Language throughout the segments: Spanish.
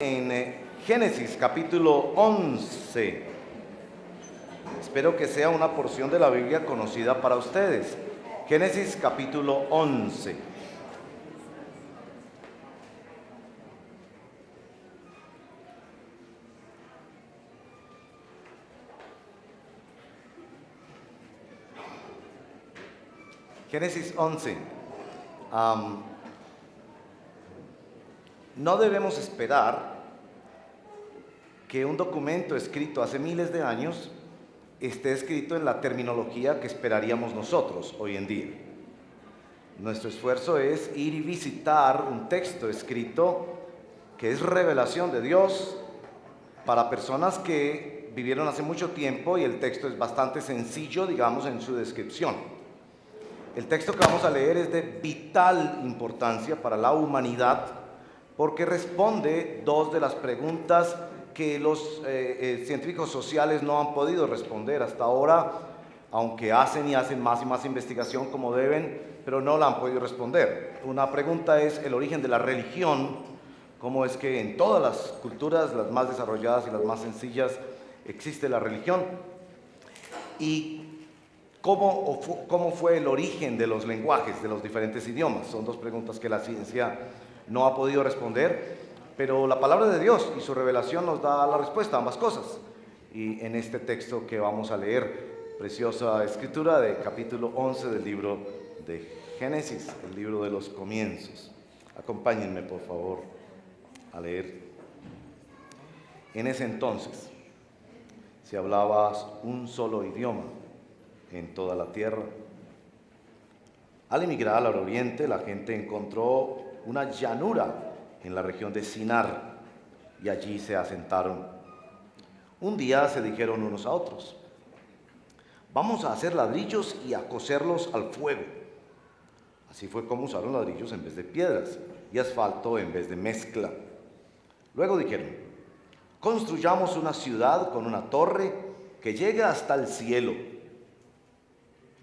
En Génesis capítulo 11. Espero que sea una porción de la Biblia conocida para ustedes. Génesis capítulo 11. Génesis 11. No debemos esperar que un documento escrito hace miles de años esté escrito en la terminología que esperaríamos nosotros hoy en día. Nuestro esfuerzo es ir y visitar un texto escrito que es revelación de Dios para personas que vivieron hace mucho tiempo, y el texto es bastante sencillo, digamos, en su descripción. El texto que vamos a leer es de vital importancia para la humanidad porque responde dos de las preguntas que los científicos sociales no han podido responder hasta ahora, aunque hacen más y más investigación como deben, pero no la han podido responder. Una pregunta es el origen de la religión, cómo es que en todas las culturas, las más desarrolladas y las más sencillas, existe la religión, y cómo fue el origen de los lenguajes, de los diferentes idiomas. Son dos preguntas que la ciencia no ha podido responder, pero la palabra de Dios y su revelación nos da la respuesta a ambas cosas. Y en este texto que vamos a leer, preciosa escritura de capítulo 11 del libro de Génesis, el libro de los comienzos. Acompáñenme, por favor, a leer. En ese entonces se hablaba un solo idioma en toda la tierra. Al emigrar al oriente, la gente encontró una llanura en la región de Sinar, y allí se asentaron. Un día se dijeron unos a otros: vamos a hacer ladrillos y a cocerlos al fuego. Así fue como usaron ladrillos en vez de piedras y asfalto en vez de mezcla. Luego dijeron: construyamos una ciudad con una torre que llegue hasta el cielo.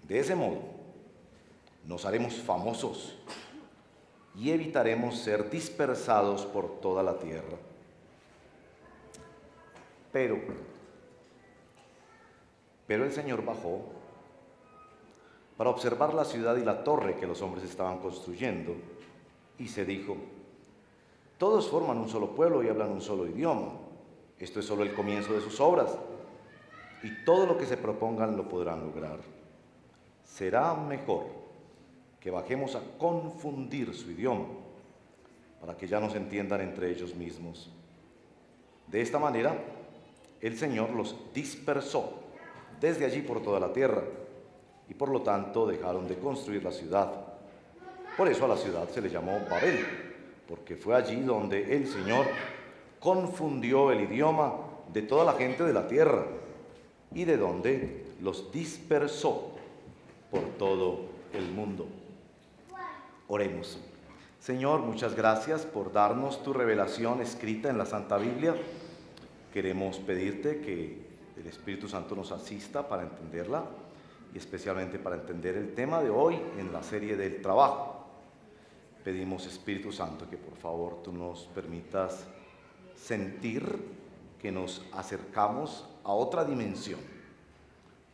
De ese modo nos haremos famosos y evitaremos ser dispersados por toda la tierra. Pero el Señor bajó para observar la ciudad y la torre que los hombres estaban construyendo, y se dijo: todos forman un solo pueblo y hablan un solo idioma. Esto es solo el comienzo de sus obras, y todo lo que se propongan lo podrán lograr. Será mejor que bajemos a confundir su idioma, para que ya no se entiendan entre ellos mismos. De esta manera, el Señor los dispersó desde allí por toda la tierra, y por lo tanto dejaron de construir la ciudad. Por eso a la ciudad se le llamó Babel, porque fue allí donde el Señor confundió el idioma de toda la gente de la tierra, y de donde los dispersó por todo el mundo. Oremos. Señor, muchas gracias por darnos tu revelación escrita en la Santa Biblia. Queremos pedirte que el Espíritu Santo nos asista para entenderla, y especialmente para entender el tema de hoy en la serie del trabajo. Pedimos, Espíritu Santo, que por favor tú nos permitas sentir que nos acercamos a otra dimensión,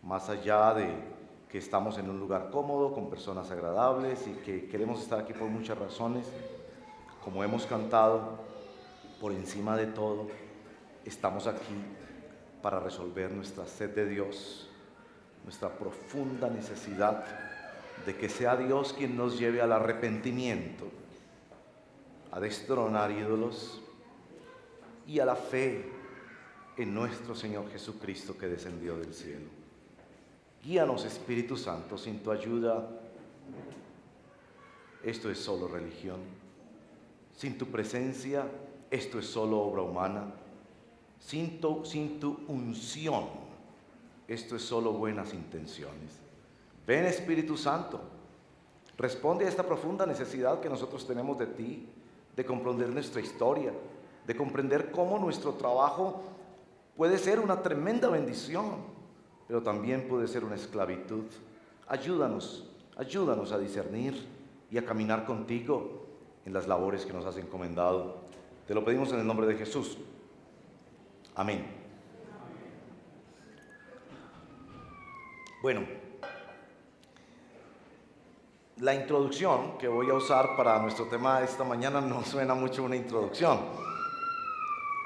más allá de que estamos en un lugar cómodo, con personas agradables, y que queremos estar aquí por muchas razones. Como hemos cantado, por encima de todo, estamos aquí para resolver nuestra sed de Dios, nuestra profunda necesidad de que sea Dios quien nos lleve al arrepentimiento, a destronar ídolos y a la fe en nuestro Señor Jesucristo, que descendió del cielo. Guíanos, Espíritu Santo. Sin tu ayuda, esto es solo religión. Sin tu presencia, esto es solo obra humana. Sin tu unción, esto es solo buenas intenciones. Ven, Espíritu Santo, responde a esta profunda necesidad que nosotros tenemos de ti, de comprender nuestra historia, de comprender cómo nuestro trabajo puede ser una tremenda bendición, pero también puede ser una esclavitud. Ayúdanos a discernir y a caminar contigo en las labores que nos has encomendado. Te lo pedimos en el nombre de Jesús. Amén. Bueno, la introducción que voy a usar para nuestro tema de esta mañana no suena mucho a una introducción,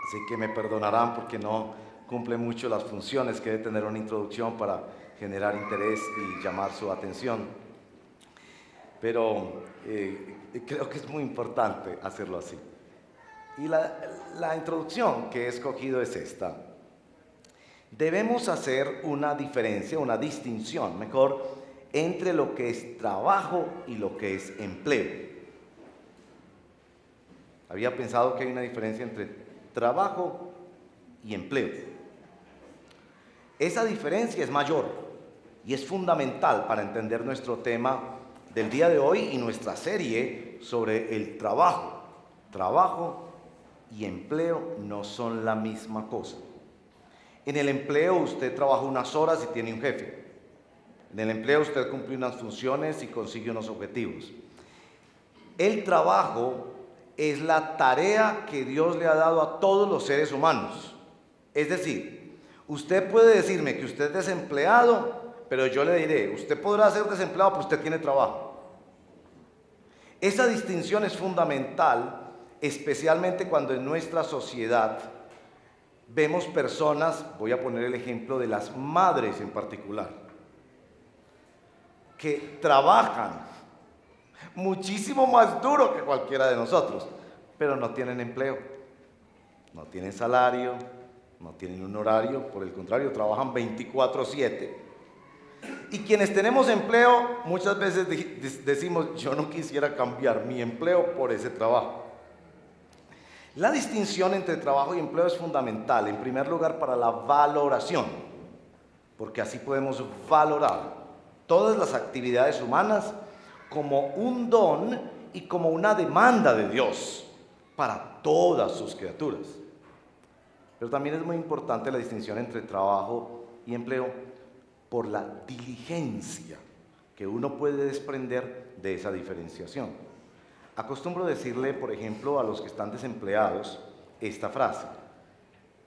así que me perdonarán porque no cumple mucho las funciones que debe tener una introducción para generar interés y llamar su atención. Pero creo que es muy importante hacerlo así. Y la introducción que he escogido es esta. Debemos hacer una diferencia, una distinción, mejor, entre lo que es trabajo y lo que es empleo. Había pensado que hay una diferencia entre trabajo y empleo. Esa diferencia es mayor y es fundamental para entender nuestro tema del día de hoy y nuestra serie sobre el trabajo. Trabajo y empleo no son la misma cosa. En el empleo usted trabaja unas horas y tiene un jefe. En el empleo usted cumple unas funciones y consigue unos objetivos. El trabajo es la tarea que Dios le ha dado a todos los seres humanos. Es decir, usted puede decirme que usted es desempleado, pero yo le diré, usted podrá ser desempleado, pero usted tiene trabajo. Esa distinción es fundamental, especialmente cuando en nuestra sociedad vemos personas, voy a poner el ejemplo de las madres en particular, que trabajan muchísimo más duro que cualquiera de nosotros, pero no tienen empleo, no tienen salario, no tienen un horario, por el contrario, trabajan 24/7. Y quienes tenemos empleo, muchas veces decimos, yo no quisiera cambiar mi empleo por ese trabajo. La distinción entre trabajo y empleo es fundamental, en primer lugar, para la valoración, porque así podemos valorar todas las actividades humanas como un don y como una demanda de Dios para todas sus criaturas. Pero también es muy importante la distinción entre trabajo y empleo por la diligencia que uno puede desprender de esa diferenciación. Acostumbro decirle, por ejemplo, a los que están desempleados esta frase: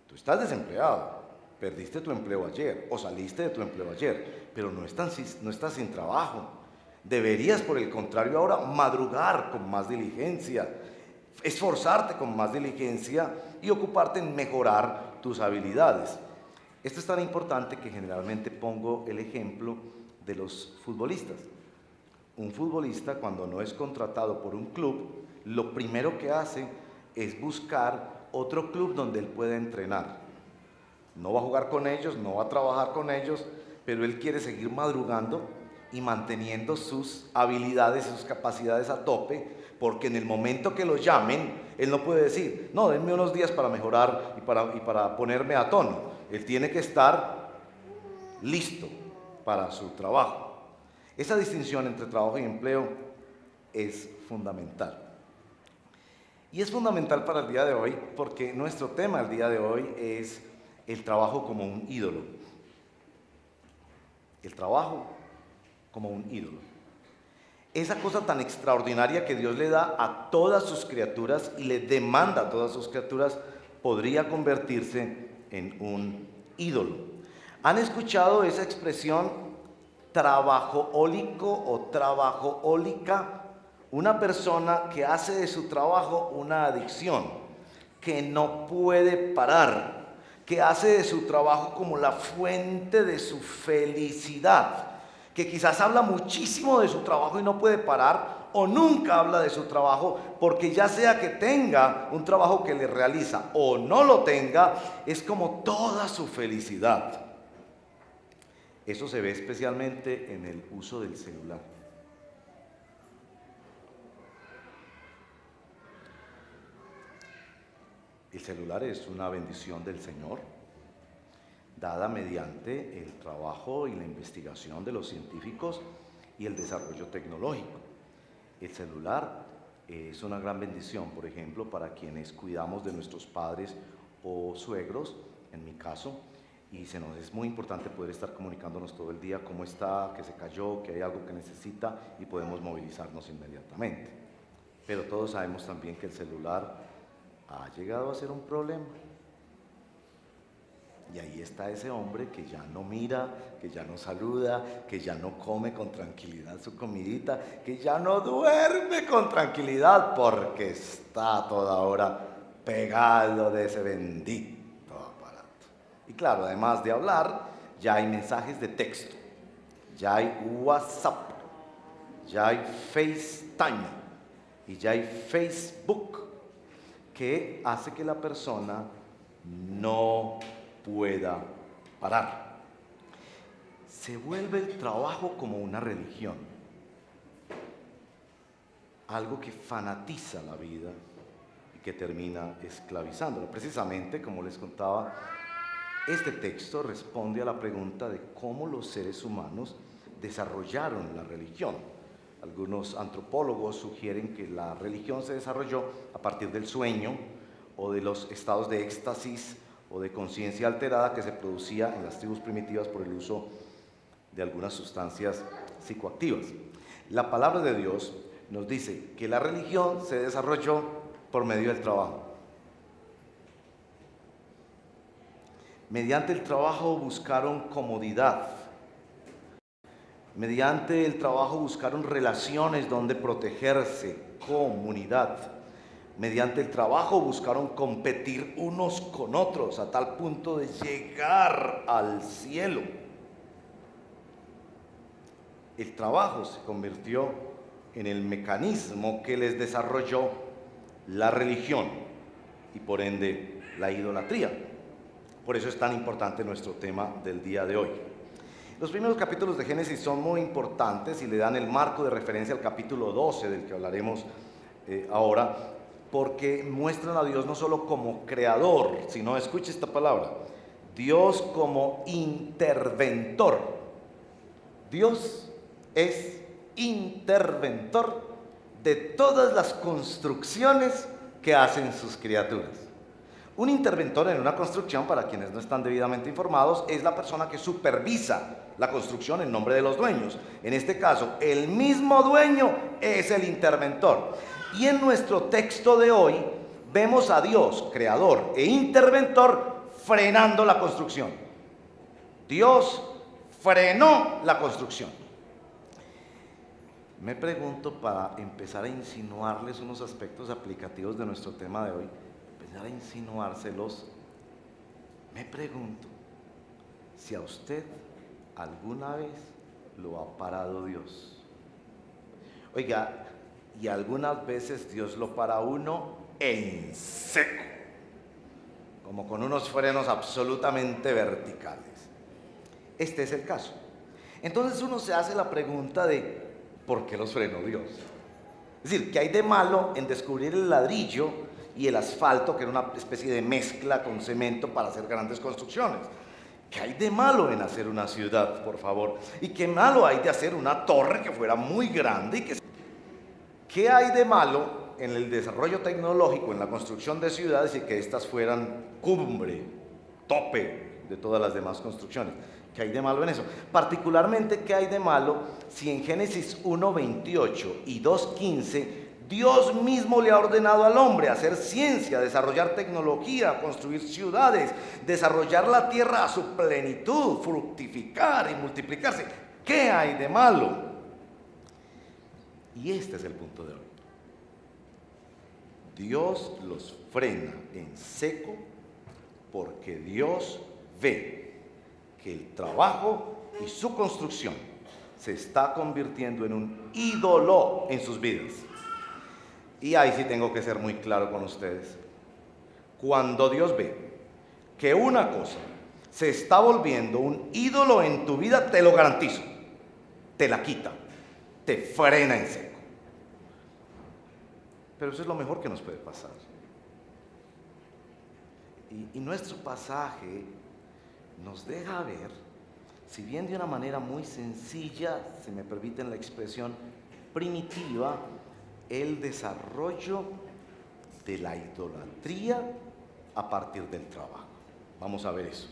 tú estás desempleado, perdiste tu empleo ayer o saliste de tu empleo ayer, pero no estás sin trabajo. Deberías, por el contrario, ahora madrugar con más diligencia, esforzarte con más diligencia y ocuparte en mejorar tus habilidades. Esto es tan importante que generalmente pongo el ejemplo de los futbolistas. Un futbolista, cuando no es contratado por un club, lo primero que hace es buscar otro club donde él pueda entrenar. No va a jugar con ellos, no va a trabajar con ellos, pero él quiere seguir madrugando y manteniendo sus habilidades y sus capacidades a tope, porque en el momento que lo llamen, él no puede decir, no, denme unos días para mejorar y para ponerme a tono. Él tiene que estar listo para su trabajo. Esa distinción entre trabajo y empleo es fundamental. Y es fundamental para el día de hoy porque nuestro tema el día de hoy es el trabajo como un ídolo. El trabajo como un ídolo. Esa cosa tan extraordinaria que Dios le da a todas sus criaturas y le demanda a todas sus criaturas podría convertirse en un ídolo. ¿Han escuchado esa expresión trabajohólico o trabajohólica? Una persona que hace de su trabajo una adicción, que no puede parar, que hace de su trabajo como la fuente de su felicidad, que quizás habla muchísimo de su trabajo y no puede parar, o nunca habla de su trabajo, porque ya sea que tenga un trabajo que le realiza o no lo tenga, es como toda su felicidad. Eso se ve especialmente en el uso del celular. El celular es una bendición del Señor, dada mediante el trabajo y la investigación de los científicos y el desarrollo tecnológico. El celular es una gran bendición, por ejemplo, para quienes cuidamos de nuestros padres o suegros, en mi caso, y es muy importante poder estar comunicándonos todo el día, cómo está, que se cayó, que hay algo que necesita, y podemos movilizarnos inmediatamente. Pero todos sabemos también que el celular ha llegado a ser un problema. Y ahí está ese hombre que ya no mira, que ya no saluda, que ya no come con tranquilidad su comidita, que ya no duerme con tranquilidad porque está a toda hora pegado de ese bendito aparato. Y claro, además de hablar, ya hay mensajes de texto, ya hay WhatsApp, ya hay FaceTime y ya hay Facebook, que hace que la persona no pueda parar. Se vuelve el trabajo como una religión, algo que fanatiza la vida y que termina esclavizándolo. Precisamente, como les contaba, este texto responde a la pregunta de cómo los seres humanos desarrollaron la religión. Algunos antropólogos sugieren que la religión se desarrolló a partir del sueño o de los estados de éxtasis o de conciencia alterada que se producía en las tribus primitivas por el uso de algunas sustancias psicoactivas. La palabra de Dios nos dice que la religión se desarrolló por medio del trabajo. Mediante el trabajo buscaron comodidad. Mediante el trabajo buscaron relaciones donde protegerse, comunidad. Mediante el trabajo buscaron competir unos con otros a tal punto de llegar al cielo. El trabajo se convirtió en el mecanismo que les desarrolló la religión y por ende la idolatría. Por eso es tan importante nuestro tema del día de hoy. Los primeros capítulos de Génesis son muy importantes y le dan el marco de referencia al capítulo 12 del que hablaremos ahora, porque muestran a Dios no solo como creador, sino, escuche esta palabra, Dios como interventor. Dios es interventor de todas las construcciones que hacen sus criaturas. Un interventor en una construcción, para quienes no están debidamente informados, es la persona que supervisa la construcción en nombre de los dueños. En este caso, el mismo dueño es el interventor. Y en nuestro texto de hoy vemos a Dios, creador e interventor, frenando la construcción. Dios frenó la construcción. Me pregunto, para empezar a insinuarles unos aspectos aplicativos de nuestro tema de hoy, empezar a insinuárselos, me pregunto si a usted alguna vez lo ha parado Dios. Oiga, y algunas veces Dios lo para a uno en seco, como con unos frenos absolutamente verticales. Este es el caso. Entonces uno se hace la pregunta de ¿por qué los frenó Dios? Es decir, ¿qué hay de malo en descubrir el ladrillo y el asfalto, que era una especie de mezcla con cemento para hacer grandes construcciones? ¿Qué hay de malo en hacer una ciudad, por favor? ¿Y qué malo hay de hacer una torre que fuera muy grande y que... ¿Qué hay de malo en el desarrollo tecnológico, en la construcción de ciudades y que éstas fueran cumbre, tope de todas las demás construcciones? ¿Qué hay de malo en eso? Particularmente, ¿qué hay de malo si en Génesis 1:28 y 2:15 Dios mismo le ha ordenado al hombre hacer ciencia, desarrollar tecnología, construir ciudades, desarrollar la tierra a su plenitud, fructificar y multiplicarse? ¿Qué hay de malo? Y este es el punto de hoy. Dios los frena en seco porque Dios ve que el trabajo y su construcción se está convirtiendo en un ídolo en sus vidas. Y ahí sí tengo que ser muy claro con ustedes. Cuando Dios ve que una cosa se está volviendo un ídolo en tu vida, te lo garantizo, te la quita, te frena en seco. Pero eso es lo mejor que nos puede pasar. Y nuestro pasaje nos deja ver, si bien de una manera muy sencilla, si me permiten la expresión primitiva, el desarrollo de la idolatría a partir del trabajo. Vamos a ver eso.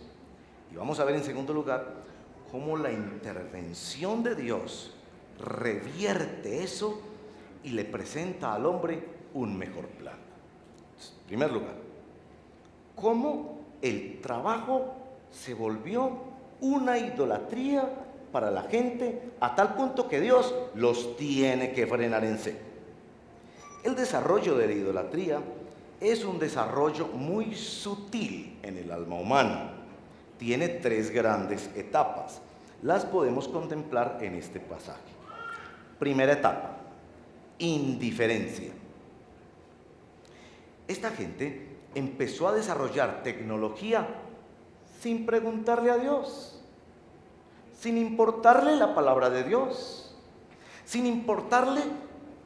Y vamos a ver en segundo lugar cómo la intervención de Dios revierte eso y le presenta al hombre un mejor plan. En primer lugar, cómo el trabajo se volvió una idolatría para la gente a tal punto que Dios los tiene que frenar en seco. El desarrollo de la idolatría es un desarrollo muy sutil en el alma humana. Tiene 3 grandes etapas. Las podemos contemplar en este pasaje. Primera etapa, indiferencia. Esta gente empezó a desarrollar tecnología sin preguntarle a Dios, sin importarle la palabra de Dios, sin importarle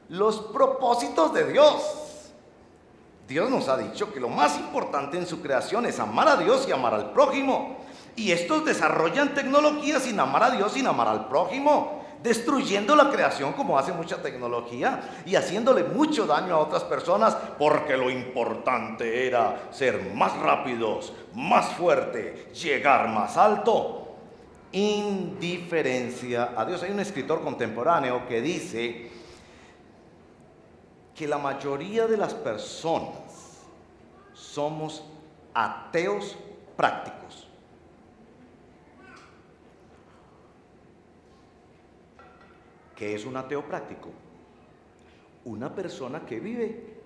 los propósitos de Dios. Dios nos ha dicho que lo más importante en su creación es amar a Dios y amar al prójimo. Y estos desarrollan tecnología sin amar a Dios, sin amar al prójimo, destruyendo la creación como hace mucha tecnología y haciéndole mucho daño a otras personas, porque lo importante era ser más rápidos, más fuerte, llegar más alto. Indiferencia a Dios. Hay un escritor contemporáneo que dice que la mayoría de las personas somos ateos prácticos. ¿Qué es un ateo práctico? Una persona que vive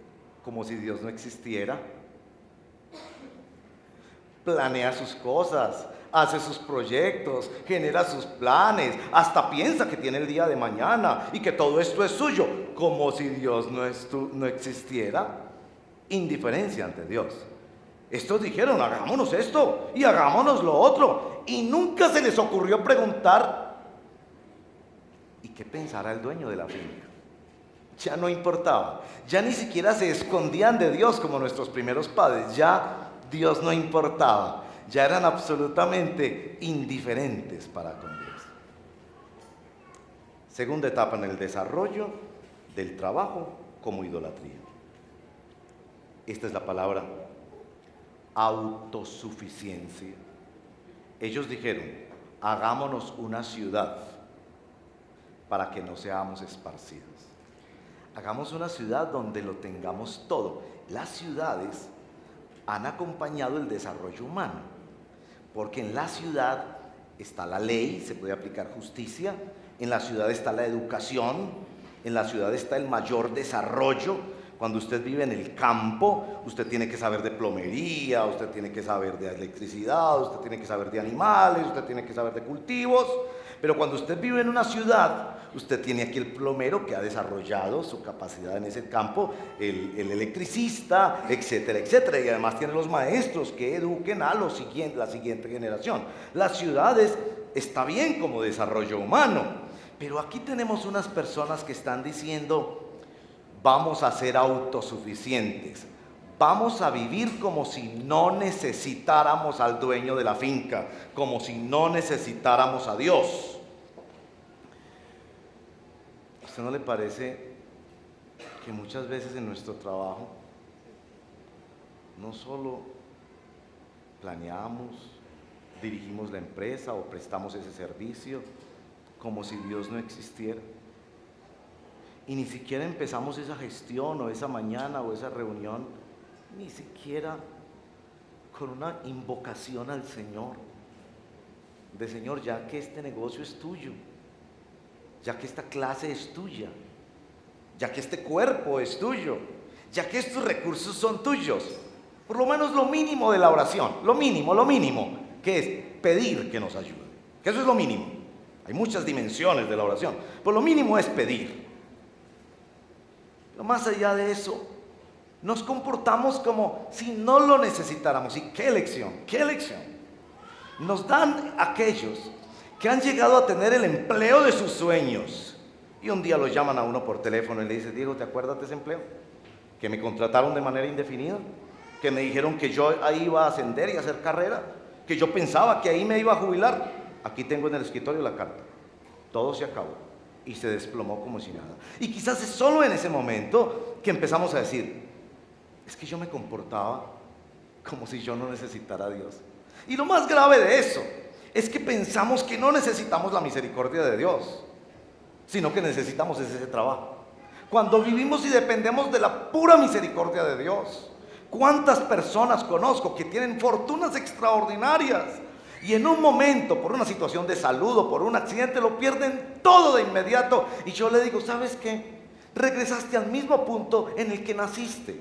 como si Dios no existiera. Planea sus cosas, hace sus proyectos, genera sus planes, hasta piensa que tiene el día de mañana y que todo esto es suyo, como si Dios no existiera. Indiferencia ante Dios. Estos dijeron, hagámonos esto y hagámonos lo otro, y nunca se les ocurrió preguntar, ¿y qué pensará el dueño de la finca? Ya no importaba, ya ni siquiera se escondían de Dios como nuestros primeros padres, ya Dios no importaba, ya eran absolutamente indiferentes para con Dios. Segunda etapa en el desarrollo del trabajo como idolatría. Esta es la palabra autosuficiencia. Ellos dijeron, hagámonos una ciudad para que no seamos esparcidos. Hagamos una ciudad donde lo tengamos todo. Las ciudades han acompañado el desarrollo humano, porque en la ciudad está la ley, se puede aplicar justicia, en la ciudad está la educación, en la ciudad está el mayor desarrollo. Cuando usted vive en el campo, usted tiene que saber de plomería, usted tiene que saber de electricidad, usted tiene que saber de animales, usted tiene que saber de cultivos. Pero cuando usted vive en una ciudad, usted tiene aquí el plomero que ha desarrollado su capacidad en ese campo, el electricista, etcétera, etcétera. Y además tiene los maestros que eduquen a la siguiente generación. Las ciudades está bien como desarrollo humano, pero aquí tenemos unas personas que están diciendo, vamos a ser autosuficientes, vamos a vivir como si no necesitáramos al dueño de la finca, como si no necesitáramos a Dios. ¿A usted no le parece que muchas veces en nuestro trabajo no solo planeamos, dirigimos la empresa o prestamos ese servicio como si Dios no existiera? Y ni siquiera empezamos esa gestión o esa mañana o esa reunión, ni siquiera con una invocación al Señor, de Señor, ya que este negocio es tuyo, ya que esta clase es tuya, ya que este cuerpo es tuyo, ya que estos recursos son tuyos, por lo menos lo mínimo de la oración, lo mínimo, que es pedir que nos ayude, que eso es lo mínimo. Hay muchas dimensiones de la oración, pero lo mínimo es pedir. Pero más allá de eso, nos comportamos como si no lo necesitáramos. ¿Y qué lección? ¿Qué lección nos dan aquellos que han llegado a tener el empleo de sus sueños? Y un día lo llaman a uno por teléfono y le dicen, Diego, ¿te acuerdas de ese empleo? Que me contrataron de manera indefinida, que me dijeron que yo ahí iba a ascender y a hacer carrera, que yo pensaba que ahí me iba a jubilar. Aquí tengo en el escritorio la carta. Todo se acabó. Y se desplomó como si nada. Y quizás es solo en ese momento que empezamos a decir, es que yo me comportaba como si yo no necesitara a Dios. Y lo más grave de eso es que pensamos que no necesitamos la misericordia de Dios, sino que necesitamos ese trabajo. Cuando vivimos y dependemos de la pura misericordia de Dios, ¿Cuántas personas conozco que tienen fortunas extraordinarias y en un momento, por una situación de salud o por un accidente, lo pierden todo de inmediato? Y yo le digo, ¿sabes qué? Regresaste al mismo punto en el que naciste,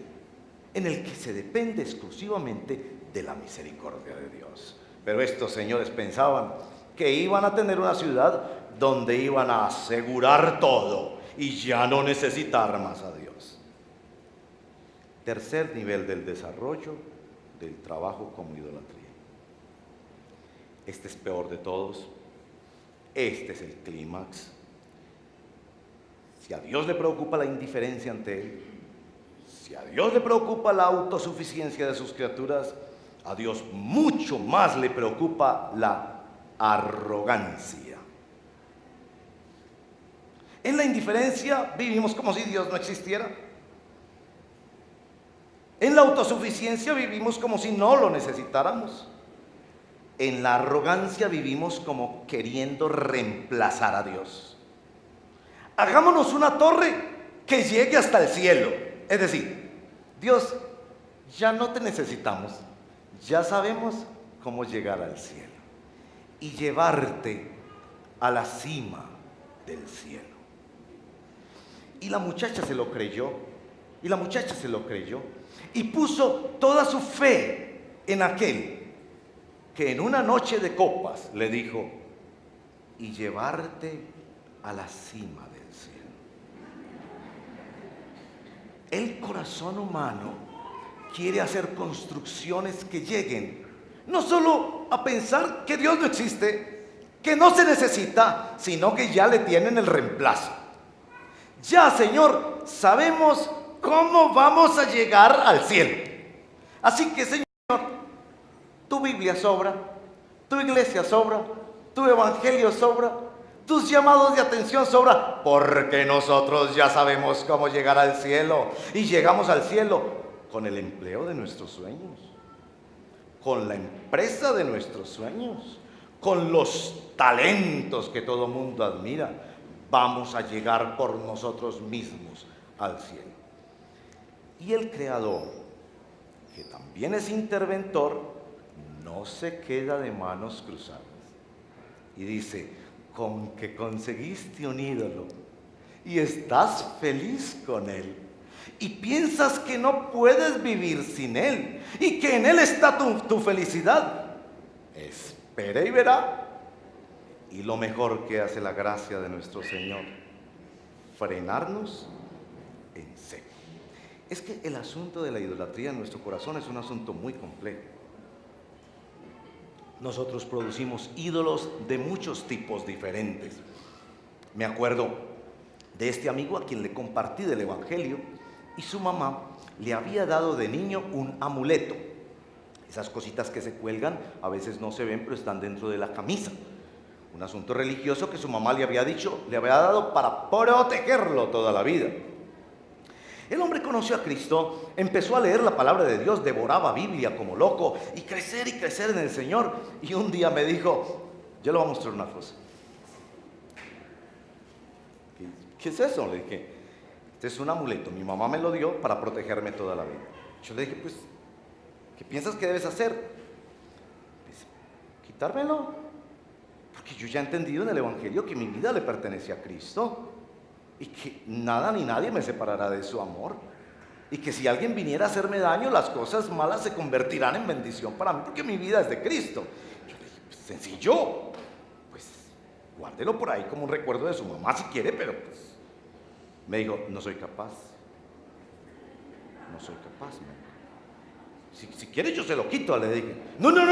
en el que se depende exclusivamente de la misericordia de Dios. Pero estos señores pensaban que iban a tener una ciudad donde iban a asegurar todo y ya no necesitar más a Dios. Tercer nivel del desarrollo del trabajo como idolatría. Este es peor de todos. Este es el clímax. Si a Dios le preocupa la indiferencia ante Él, si a Dios le preocupa la autosuficiencia de sus criaturas, a Dios mucho más le preocupa la arrogancia. En la indiferencia vivimos como si Dios no existiera. En la autosuficiencia vivimos como si no lo necesitáramos. En la arrogancia vivimos como queriendo reemplazar a Dios. Hagámonos una torre que llegue hasta el cielo. Es decir, Dios, ya no te necesitamos. Ya sabemos cómo llegar al cielo y llevarte a la cima del cielo. Y la muchacha se lo creyó. Y la muchacha se lo creyó. Y puso toda su fe en aquel que en una noche de copas le dijo, y llevarte a la cima del cielo. El corazón humano quiere hacer construcciones que lleguen no solo a pensar que Dios no existe, que no se necesita, sino que ya le tienen el reemplazo. Ya, Señor, sabemos cómo vamos a llegar al cielo. Así que, Señor, tu Biblia sobra, tu iglesia sobra, tu evangelio sobra, tus llamados de atención sobra, porque nosotros ya sabemos cómo llegar al cielo. Y llegamos al cielo con el empleo de nuestros sueños, con la empresa de nuestros sueños, con los talentos que todo mundo admira. Vamos a llegar por nosotros mismos al cielo. Y el Creador, que también es interventor, no se queda de manos cruzadas. Y dice, con que conseguiste un ídolo y estás feliz con él y piensas que no puedes vivir sin él y que en él está tu felicidad, espera y verá. Y lo mejor que hace la gracia de nuestro Señor, frenarnos en seco. Es que el asunto de la idolatría en nuestro corazón es un asunto muy complejo. Nosotros producimos ídolos de muchos tipos diferentes. Me acuerdo de este amigo a quien le compartí del evangelio y su mamá le había dado de niño un amuleto. Esas cositas que se cuelgan, a veces no se ven, pero están dentro de la camisa. Un asunto religioso que su mamá le había dicho, le había dado para protegerlo toda la vida. El hombre conoció a Cristo, empezó a leer la palabra de Dios, devoraba Biblia como loco y crecer en el Señor. Y un día me dijo, yo le voy a mostrar una cosa. ¿Qué es eso? Le dije, este es un amuleto, mi mamá me lo dio para protegerme toda la vida. Yo le dije, pues, ¿qué piensas que debes hacer? Dice, quitármelo, porque yo ya he entendido en el evangelio que mi vida le pertenece a Cristo. Y que nada ni nadie me separará de su amor. Y que si alguien viniera a hacerme daño, las cosas malas se convertirán en bendición para mí, porque mi vida es de Cristo. Yo le dije, pues sencillo, pues guárdelo por ahí como un recuerdo de su mamá si quiere, pero pues... Me dijo, no soy capaz. No soy capaz, ¿no? Si quiere yo se lo quito, le dije. No. No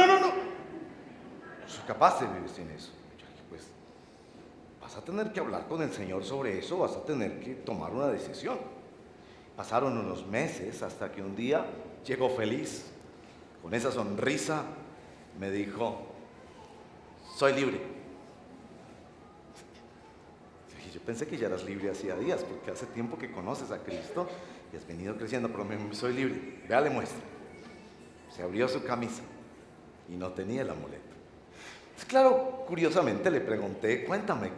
soy capaz de vivir sin eso. Vas a tener que hablar con el Señor sobre eso, vas a tener que tomar una decisión. Pasaron unos meses hasta que un día llegó feliz, con esa sonrisa, me dijo, soy libre. Y yo pensé que ya eras libre hacía días, porque hace tiempo que conoces a Cristo y has venido creciendo, pero soy libre. Vea, le muestra. Se abrió su camisa y no tenía el amuleto. Claro, curiosamente le pregunté, cuéntame,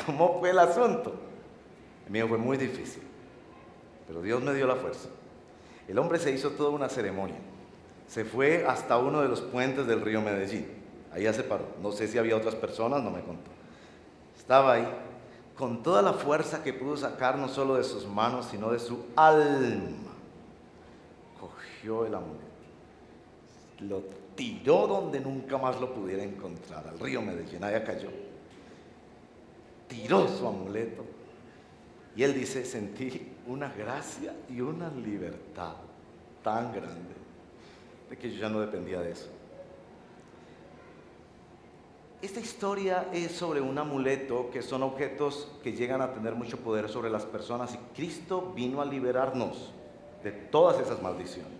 ¿cómo fue el asunto? El mío fue muy difícil, pero Dios me dio la fuerza. El hombre se hizo toda una ceremonia. Se fue hasta uno de los puentes del río Medellín. Ahí ya se paró. No sé si había otras personas, no me contó. Estaba ahí con toda la fuerza que pudo sacar, no solo de sus manos, sino de su alma. Cogió el amuleto, lo tiró donde nunca más lo pudiera encontrar, al río Medellín. Allá cayó. Tiró su amuleto. Y él dice: sentí una gracia y una libertad tan grande de que yo ya no dependía de eso. Esta historia es sobre un amuleto, que son objetos que llegan a tener mucho poder sobre las personas, y Cristo vino a liberarnos de todas esas maldiciones.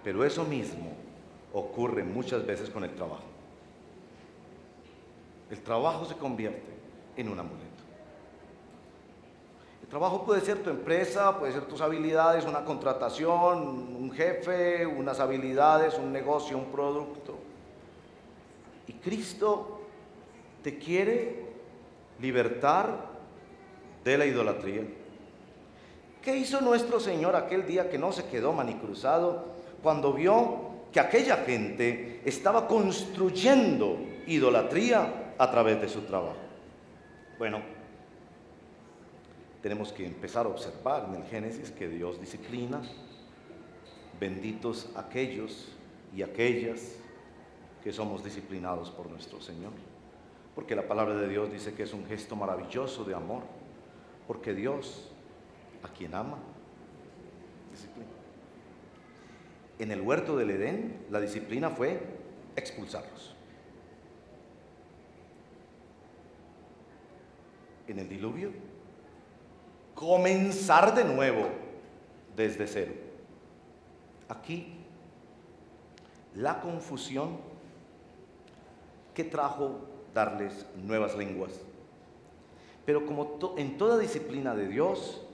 Pero eso mismo ocurre muchas veces con el trabajo. El trabajo se convierte en un amuleto. El trabajo puede ser tu empresa, puede ser tus habilidades, una contratación, un jefe, unas habilidades, un negocio, un producto. Y Cristo te quiere libertar de la idolatría. ¿Qué hizo nuestro Señor aquel día que no se quedó manicruzado cuando vio que aquella gente estaba construyendo idolatría a través de su trabajo? Bueno, tenemos que empezar a observar en el Génesis que Dios disciplina. Benditos aquellos y aquellas que somos disciplinados por nuestro Señor, porque la palabra de Dios dice que es un gesto maravilloso de amor, porque Dios, a quien ama, disciplina. En el huerto del Edén, la disciplina fue expulsarlos. En el diluvio, comenzar de nuevo desde cero. Aquí, la confusión que trajo darles nuevas lenguas. Pero como en toda disciplina de Dios,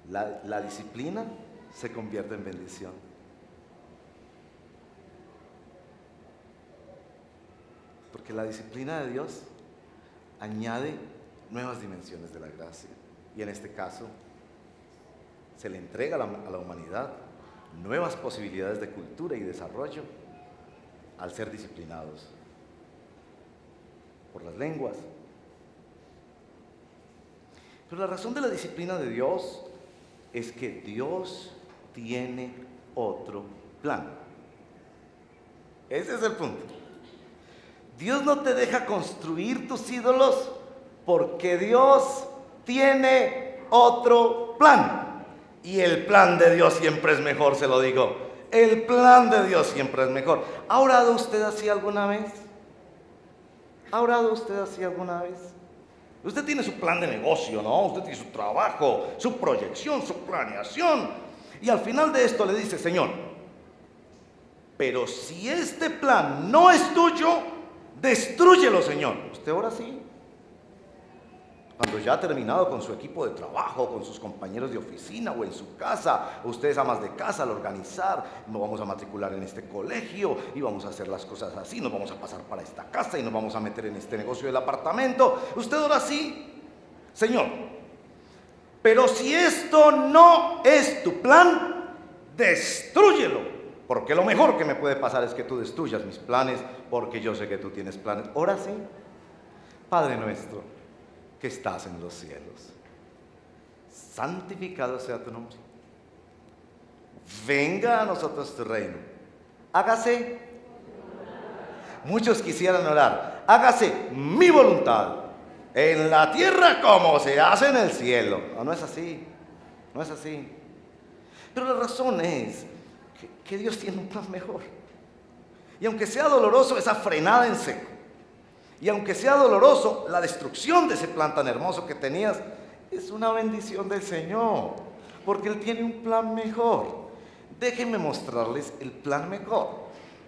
la disciplina se convierte en bendición. Porque la disciplina de Dios añade nuevas dimensiones de la gracia. Y en este caso, se le entrega a la humanidad nuevas posibilidades de cultura y desarrollo al ser disciplinados por las lenguas. Pero la razón de la disciplina de Dios es que Dios tiene otro plan. Ese es el punto. Dios no te deja construir tus ídolos porque Dios tiene otro plan. Y el plan de Dios siempre es mejor, se lo digo. El plan de Dios siempre es mejor. ¿Ha orado usted así alguna vez? ¿Ha orado usted así alguna vez? Usted tiene su plan de negocio, ¿no? Usted tiene su trabajo, su proyección, su planeación. Y al final de esto le dice: Señor, pero si este plan no es tuyo, destrúyelo, Señor. ¿Usted ora así? Cuando ya ha terminado con su equipo de trabajo, con sus compañeros de oficina o en su casa, ustedes amas de casa, al organizar: nos vamos a matricular en este colegio y vamos a hacer las cosas así, nos vamos a pasar para esta casa y nos vamos a meter en este negocio del apartamento. Usted ora así: Señor, pero si esto no es tu plan, destrúyelo, porque lo mejor que me puede pasar es que tú destruyas mis planes, porque yo sé que tú tienes planes. Ora así: Padre nuestro que estás en los cielos, santificado sea tu nombre. Venga a nosotros tu reino. Hágase. Muchos quisieran orar: hágase mi voluntad en la tierra como se hace en el cielo. No, no es así. No es así. Pero la razón es que Dios tiene un plan mejor. Y aunque sea doloroso esa frenada en seco, y aunque sea doloroso la destrucción de ese plan tan hermoso que tenías, es una bendición del Señor, porque Él tiene un plan mejor. Déjenme mostrarles el plan mejor.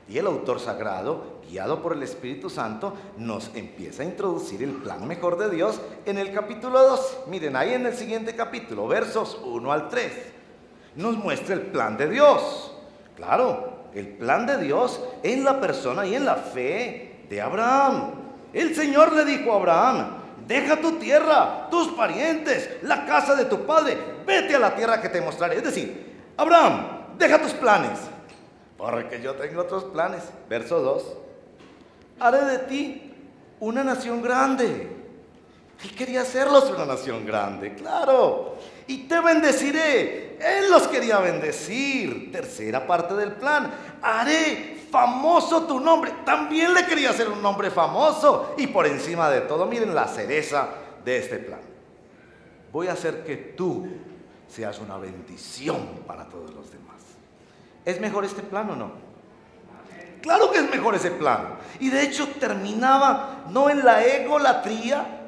Y el autor sagrado, guiado por el Espíritu Santo, nos empieza a introducir el plan mejor de Dios en el capítulo 12. Miren, ahí en el siguiente capítulo, versos 1 al 3, nos muestra el plan de Dios. Claro, el plan de Dios en la persona y en la fe de Abraham. El Señor le dijo a Abraham: deja tu tierra, tus parientes, la casa de tu padre, vete a la tierra que te mostraré. Es decir, Abraham, deja tus planes, porque yo tengo otros planes. Verso 2. Haré de ti una nación grande. Él quería hacerlos una nación grande, claro. Y te bendeciré. Él los quería bendecir. Tercera parte del plan. Haré famoso tu nombre. También le quería hacer un nombre famoso. Y por encima de todo, miren la cereza de este plan. Voy a hacer que tú seas una bendición para todos los demás. ¿Es mejor este plan o no? Claro que es mejor ese plan. Y de hecho terminaba no en la egolatría,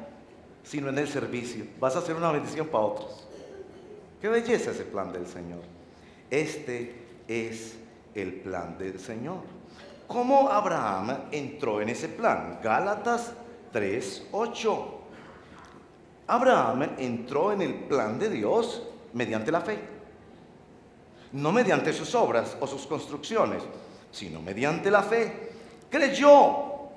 sino en el servicio. Vas a ser una bendición para otros. Qué belleza ese plan del Señor. Este es el plan del Señor. ¿Cómo Abraham entró en ese plan? Gálatas 3:8. Abraham entró en el plan de Dios mediante la fe. No mediante sus obras o sus construcciones, sino mediante la fe. Creyó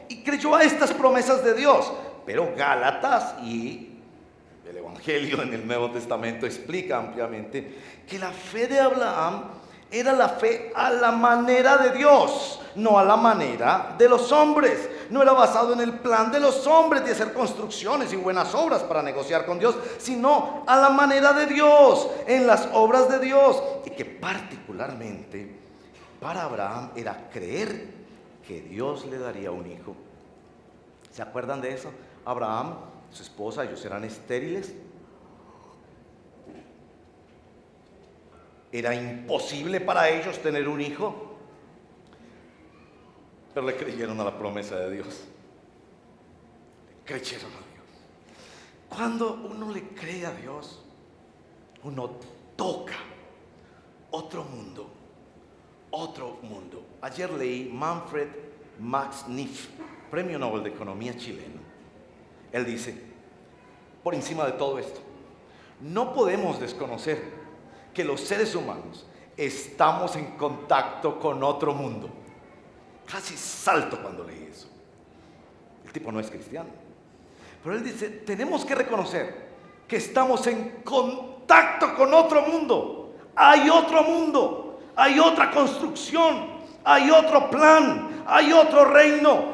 y creyó a estas promesas de Dios. Pero Gálatas y el Evangelio en el Nuevo Testamento explica ampliamente que la fe de Abraham era la fe a la manera de Dios, no a la manera de los hombres. No era basado en el plan de los hombres de hacer construcciones y buenas obras para negociar con Dios, sino a la manera de Dios, en las obras de Dios. Y que particularmente para Abraham era creer que Dios le daría un hijo. ¿Se acuerdan de eso? Abraham, su esposa, ellos eran estériles. Era imposible para ellos tener un hijo, pero le creyeron a la promesa de Dios. Creyeron a Dios. Cuando uno le cree a Dios, uno toca otro mundo, otro mundo. Ayer leí Manfred Max Neff, Premio Nobel de Economía chileno. Él dice, por encima de todo esto, no podemos desconocer que los seres humanos estamos en contacto con otro mundo. Casi salto cuando leí eso. El tipo no es cristiano. Pero él dice, tenemos que reconocer que estamos en contacto con otro mundo. Hay otro mundo, hay otra construcción, hay otro plan, hay otro reino.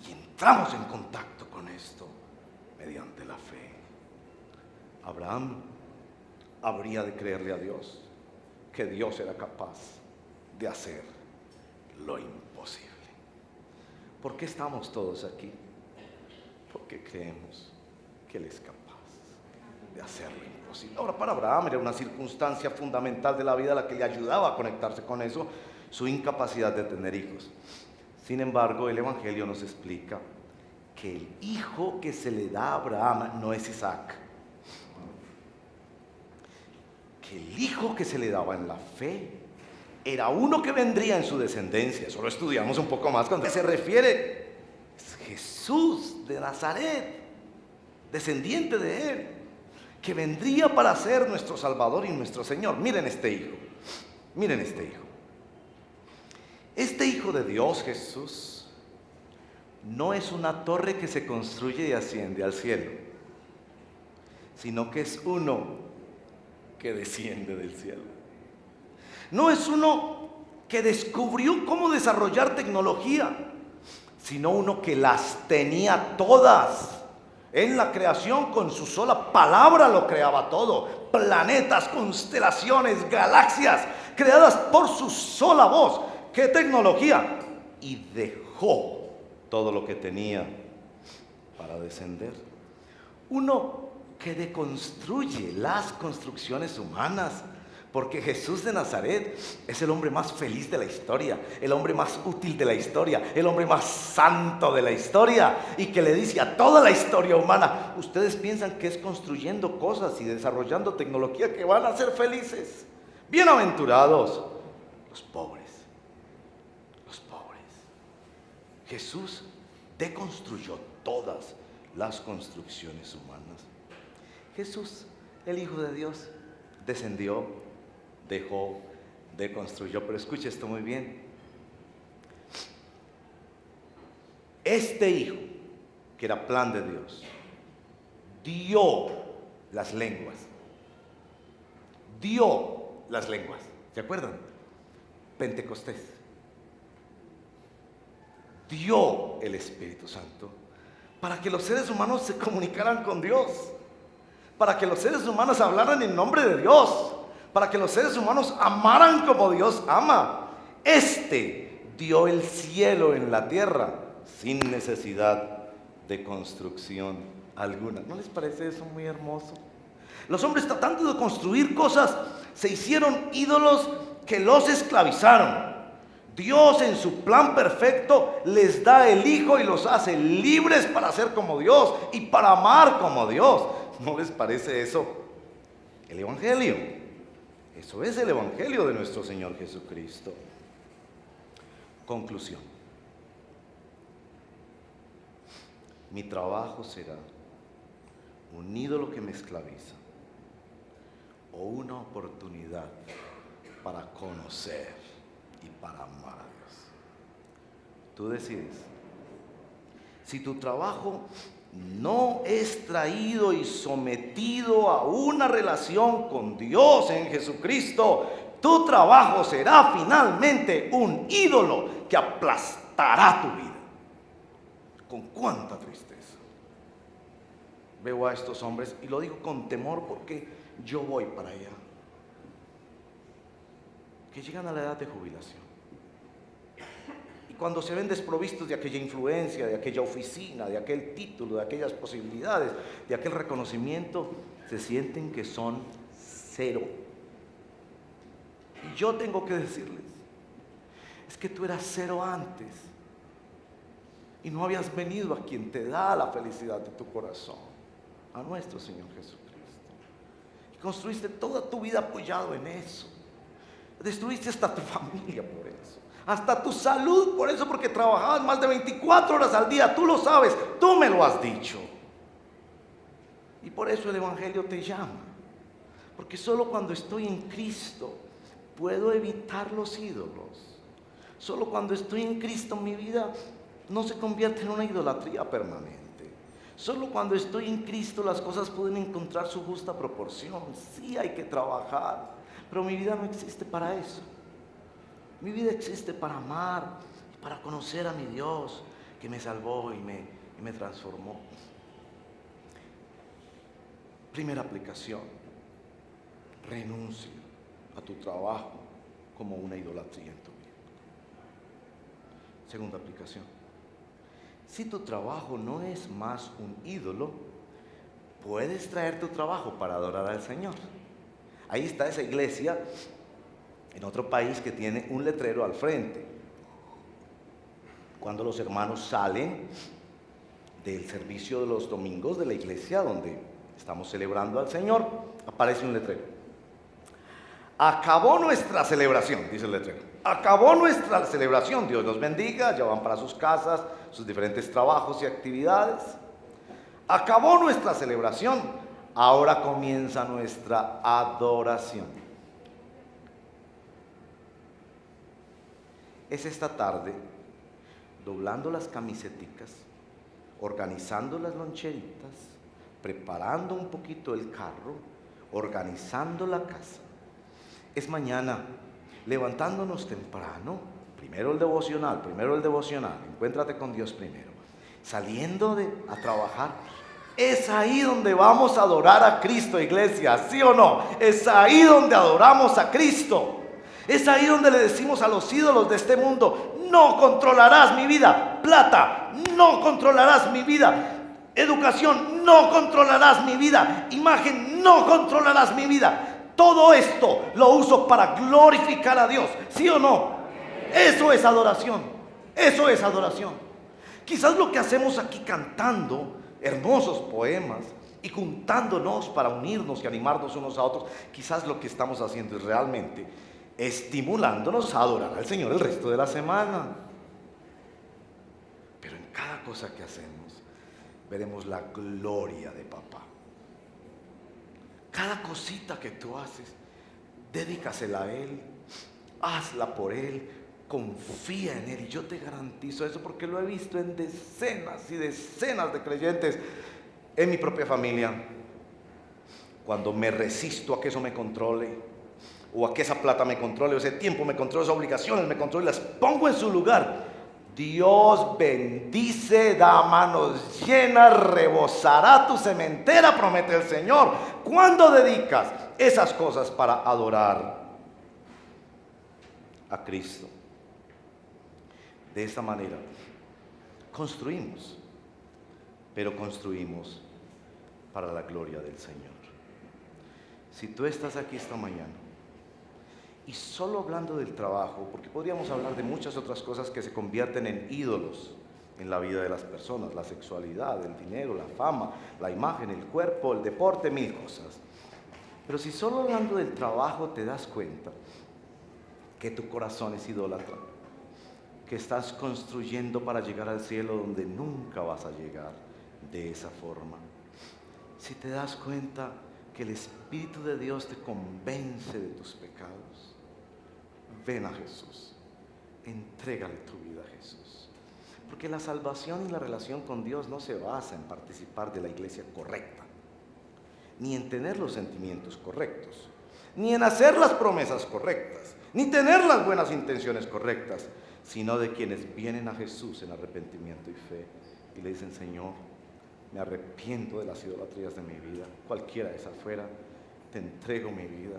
Y entramos en contacto con esto mediante la fe. Abraham habría de creerle a Dios que Dios era capaz de hacer lo imposible. ¿Por qué estamos todos aquí? Porque creemos que Él es capaz de hacer lo imposible. Ahora, para Abraham era una circunstancia fundamental de la vida la que le ayudaba a conectarse con eso, su incapacidad de tener hijos. Sin embargo, el Evangelio nos explica que el hijo que se le da a Abraham no es Isaac. Que el hijo que se le daba en la fe era uno que vendría en su descendencia. Eso lo estudiamos un poco más cuando se refiere a Jesús de Nazaret, descendiente de él, que vendría para ser nuestro Salvador y nuestro Señor. Miren este hijo, miren este hijo. Este hijo de Dios, Jesús, no es una torre que se construye y asciende al cielo, sino que es uno que desciende del cielo. No es uno que descubrió cómo desarrollar tecnología, sino uno que las tenía todas. En la creación, con su sola palabra lo creaba todo. Planetas, constelaciones, galaxias, creadas por su sola voz. ¡Qué tecnología! Y dejó todo lo que tenía para descender. Uno que deconstruye las construcciones humanas, porque Jesús de Nazaret es el hombre más feliz de la historia, el hombre más útil de la historia, el hombre más santo de la historia, y que le dice a toda la historia humana, ustedes piensan que es construyendo cosas y desarrollando tecnología que van a ser felices. Bienaventurados los pobres, los pobres. Jesús deconstruyó todas las construcciones humanas. Jesús, el Hijo de Dios, descendió, dejó, deconstruyó. Pero escuche esto muy bien. Este Hijo, que era plan de Dios, dio las lenguas, dio las lenguas. ¿Se acuerdan? Pentecostés. Dio el Espíritu Santo para que los seres humanos se comunicaran con Dios, para que los seres humanos hablaran en nombre de Dios, para que los seres humanos amaran como Dios ama. Dio el cielo en la tierra sin necesidad de construcción alguna. ¿No les parece eso muy hermoso? Los hombres, tratando de construir cosas, se hicieron ídolos que los esclavizaron. Dios, en su plan perfecto, les da el Hijo y los hace libres para ser como Dios y para amar como Dios. ¿No les parece eso el Evangelio? Eso es el Evangelio de nuestro Señor Jesucristo. Conclusión. Mi trabajo será un ídolo que me esclaviza o una oportunidad para conocer y para amar a Dios. Tú decides. Si tu trabajo no es traído y sometido a una relación con Dios en Jesucristo, tu trabajo será finalmente un ídolo que aplastará tu vida. Con cuánta tristeza veo a estos hombres, y lo digo con temor porque yo voy para allá, que llegan a la edad de jubilación y cuando se ven desprovistos de aquella influencia, de aquella oficina, de aquel título, de aquellas posibilidades, de aquel reconocimiento, se sienten que son cero. Y yo tengo que decirles, es que tú eras cero antes y no habías venido a quien te da la felicidad de tu corazón, a nuestro Señor Jesucristo. Y construiste toda tu vida apoyado en eso. Destruiste hasta tu familia por eso, hasta tu salud por eso, porque trabajabas más de 24 horas al día. Tú lo sabes, tú me lo has dicho. Y por eso el Evangelio te llama, porque solo cuando estoy en Cristo puedo evitar los ídolos. Solo cuando estoy en Cristo mi vida no se convierte en una idolatría permanente. Solo cuando estoy en Cristo las cosas pueden encontrar su justa proporción. Sí, hay que trabajar, pero mi vida no existe para eso. Mi vida existe para amar, para conocer a mi Dios que me salvó y me transformó. Primera aplicación: renuncia a tu trabajo como una idolatría en tu vida. Segunda aplicación: si tu trabajo no es más un ídolo, puedes traer tu trabajo para adorar al Señor. Ahí está esa iglesia en otro país que tiene un letrero al frente. Cuando los hermanos salen del servicio de los domingos de la iglesia donde estamos celebrando al Señor, aparece un letrero. Acabó nuestra celebración, dice el letrero. Acabó nuestra celebración, Dios los bendiga, ya van para sus casas, sus diferentes trabajos y actividades. Acabó nuestra celebración, ahora comienza nuestra adoración. Es esta tarde, doblando las camiseticas, organizando las loncheritas, preparando un poquito el carro, organizando la casa. Es mañana, levantándonos temprano, primero el devocional, encuéntrate con Dios primero, saliendo a trabajar. Es ahí donde vamos a adorar a Cristo, iglesia, ¿sí o no? Es ahí donde adoramos a Cristo. Es ahí donde le decimos a los ídolos de este mundo: no controlarás mi vida. Plata, no controlarás mi vida. Educación, no controlarás mi vida. Imagen, no controlarás mi vida. Todo esto lo uso para glorificar a Dios, ¿sí o no? Eso es adoración. Eso es adoración. Quizás lo que hacemos aquí cantando hermosos poemas y juntándonos para unirnos y animarnos unos a otros, quizás lo que estamos haciendo es realmente estimulándonos a adorar al Señor el resto de la semana. Pero en cada cosa que hacemos veremos la gloria de papá. Cada cosita que tú haces, dedícasela a Él, hazla por Él, confía en Él. Y yo te garantizo eso porque lo he visto en decenas y decenas de creyentes en mi propia familia. cuando me resisto a que eso me controle, o a que esa plata me controle, o ese tiempo me controle, esas obligaciones me controle, las pongo en su lugar. Dios bendice, da manos llenas, rebosará tu cementera, promete el Señor. ¿Cuándo dedicas esas cosas para adorar a Cristo? De esta manera construimos, pero construimos para la gloria del Señor. Si tú estás aquí esta mañana y solo hablando del trabajo, porque podríamos hablar de muchas otras cosas que se convierten en ídolos en la vida de las personas, la sexualidad, el dinero, la fama, la imagen, el cuerpo, el deporte, mil cosas. Pero si solo hablando del trabajo te das cuenta que tu corazón es idólatra, que estás construyendo para llegar al cielo donde nunca vas a llegar de esa forma. Si te das cuenta que el Espíritu de Dios te convence de tus pecados, ven a Jesús, entrégale tu vida a Jesús. Porque la salvación y la relación con Dios no se basa en participar de la iglesia correcta, ni en tener los sentimientos correctos, ni en hacer las promesas correctas, ni tener las buenas intenciones correctas, sino de quienes vienen a Jesús en arrepentimiento y fe y le dicen: Señor, me arrepiento de las idolatrías de mi vida, cualquiera de esas fuera, te entrego mi vida.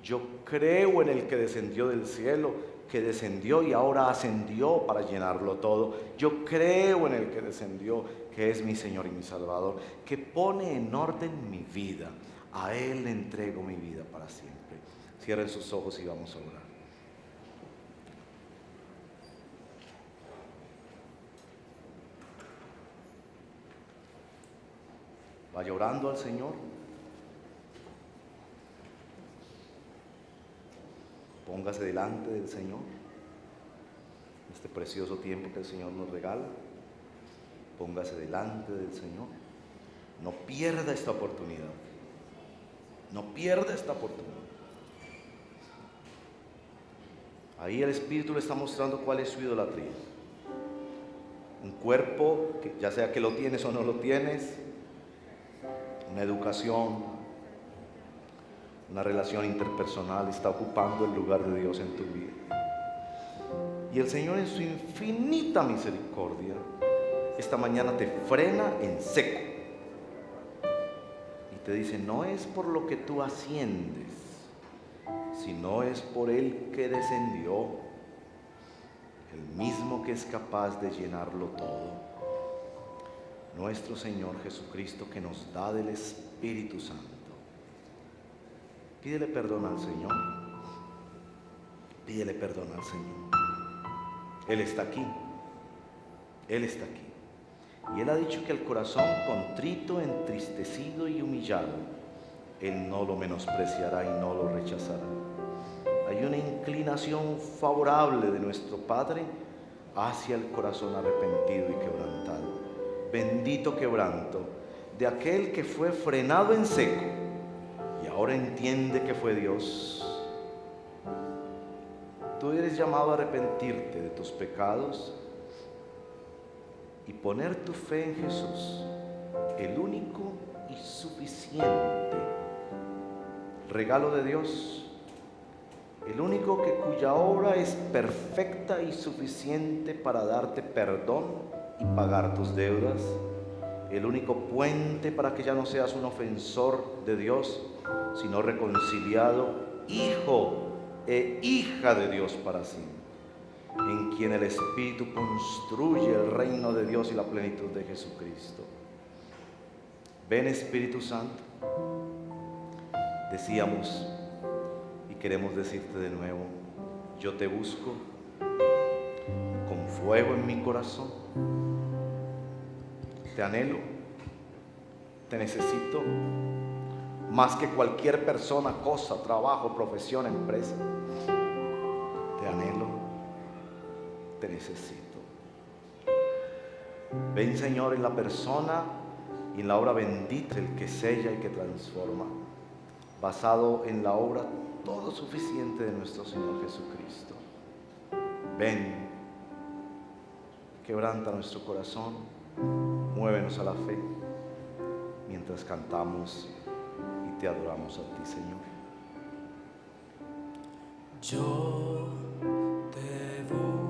Yo creo en el que descendió del cielo, que descendió y ahora ascendió para llenarlo todo. Yo creo en el que descendió, que es mi Señor y mi Salvador, que pone en orden mi vida. A Él le entrego mi vida para siempre. Cierren sus ojos y vamos a orar. Vaya orando al Señor. Póngase delante del Señor. Este precioso tiempo que el Señor nos regala. Póngase delante del Señor. No pierda esta oportunidad. No pierda esta oportunidad. Ahí el Espíritu le está mostrando cuál es su idolatría. Un cuerpo, que ya sea que lo tienes o no lo tienes. Una educación, una relación interpersonal está ocupando el lugar de Dios en tu vida. Y el Señor en su infinita misericordia esta mañana te frena en seco y te dice: no es por lo que tú asciendes, sino es por el que descendió, el mismo que es capaz de llenarlo todo. Nuestro Señor Jesucristo, que nos da del Espíritu Santo. Pídele perdón al Señor. Pídele perdón al Señor. Él está aquí. Él está aquí. Y Él ha dicho que el corazón contrito, entristecido y humillado, Él no lo menospreciará y no lo rechazará. Hay una inclinación favorable de nuestro Padre hacia el corazón arrepentido y quebrantado. Bendito quebranto de aquel que fue frenado en seco y ahora entiende que fue Dios. Tú eres llamado a arrepentirte de tus pecados y poner tu fe en Jesús, el único y suficiente regalo de Dios, el único cuya obra es perfecta y suficiente para darte perdón y pagar tus deudas, el único puente para que ya no seas un ofensor de Dios, sino reconciliado, hijo e hija de Dios para sí, en quien el Espíritu construye el reino de Dios y la plenitud de Jesucristo. Ven, Espíritu Santo. Decíamos y queremos decirte de nuevo: yo te busco con fuego en mi corazón. Te anhelo, te necesito más que cualquier persona, cosa, trabajo, profesión, empresa. Te anhelo, te necesito. Ven, Señor, en la persona y en la obra bendita, el que sella y que transforma, basado en la obra todo suficiente de nuestro Señor Jesucristo. Ven, quebranta nuestro corazón, muévenos a la fe mientras cantamos y te adoramos a ti, Señor. Yo te voy